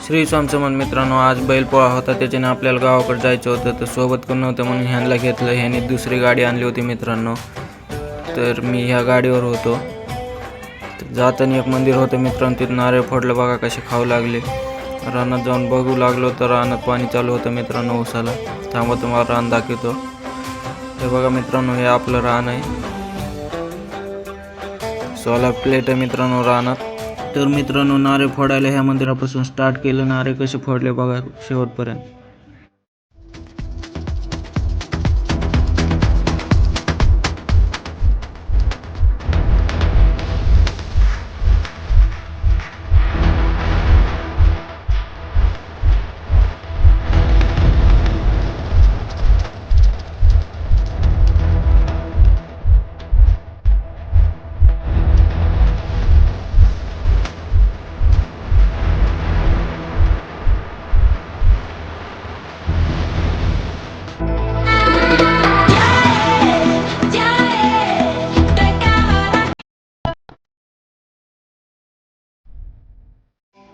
श्री स्वामी समर्थ मित्रांनो, आज बैलपोळा होता, त्याच्याने आपल्याला गावाकडे जायचं होतं, तर सोबत कोण नव्हतं म्हणून ह्यांना घेतलं. ह्यांनी दुसरी गाडी आणली होती मित्रांनो, तर मी ह्या गाडीवर होतो. जाताना एक मंदिर होतं मित्रांनो, तिथं नारळ फोडलं, बघा कसे खाऊ लागले. रानात जाऊन बघू लागलो तर रानात पाणी चालू होतं मित्रांनो उसाला. थांबा तुम्हाला रान दाखवतो. हे बघा मित्रांनो, हे आपलं रान आहे. 16 प्लेट आहे मित्रांनो रानात. तर मित्रांनो, नारळ फोडायला ह्या मंदिरापासून स्टार्ट केलं. नारळ कसे फोडले बघा शेवटपर्यंत.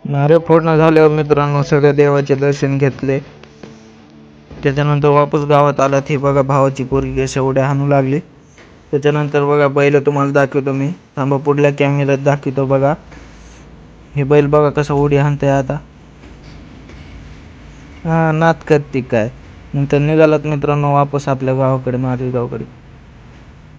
नारळ फोडणं झाल्यावर मित्रांनो सगळ्या देवाचे दर्शन घेतले. त्याच्यानंतर वापस गावात आला. ती बघा भावाची पोरगी कशा उड्या हाणू लागली. त्याच्यानंतर बघा बैल तुम्हाला दाखवतो मी. थांबा, पुढल्या कॅमेऱ्यात दाखवतो बघा. हे बैल बघा कसं उडी हाणतंय आता. नाद करते काय. नंतर निघालात मित्रांनो वापस आपल्या गावाकडे, माझ्या गावाकडे.